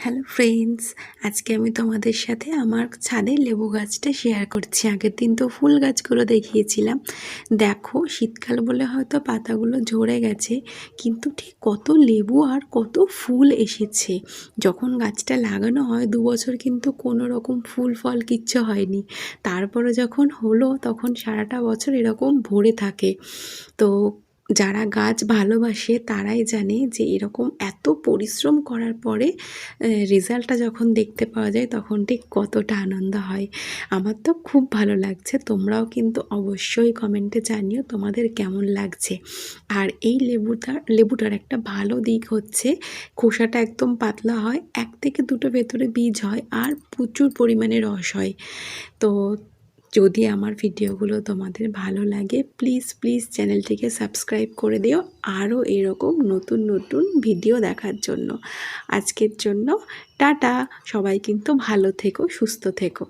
Hello friends, আজকে আমি তোমাদের সাথে আমার ছাদের লেবু গাছটা শেয়ার করছি। আগের দিন তো ফুল গাছগুলো দেখিয়েছিলাম। দেখো, শীতকাল বলে হয়তো পাতাগুলো ঝরে গেছে, কিন্তু ঠিক কত লেবু আর কত ফুল এসেছে। যখন গাছটা লাগানো হয় 2 বছর কিন্তু কোনো রকম ফুল ফল কিচ্ছু হয়নি, তারপরে যখন হলো তখন সারাটা বছর এরকম ভরে থাকে। তো যারা গাছ ভালোবাসে তারাই জানে যে এরকম এত পরিশ্রম করার পরে রেজাল্টটা যখন দেখতে পাওয়া যায় তখন ঠিক কতটা আনন্দ হয়। আমার তো খুব ভালো লাগছে। তোমরাও কিন্তু অবশ্যই কমেন্টে জানিও তোমাদের কেমন লাগছে। আর এই লেবুটার একটা ভালো দিক হচ্ছে খোসাটা একদম পাতলা হয়, 1 থেকে 2টো ভেতরে বীজ হয় আর প্রচুর পরিমাণে রস হয়। তো যদি আমার ভিডিওগুলো তোমাদের ভালো লাগে প্লিজ প্লিজ চ্যানেলটিকে সাবস্ক্রাইব করে দিও আরও এরকম নতুন নতুন ভিডিও দেখার জন্য। আজকের জন্য টাটা। সবাই কিন্তু ভালো থেকো, সুস্থ থেকো।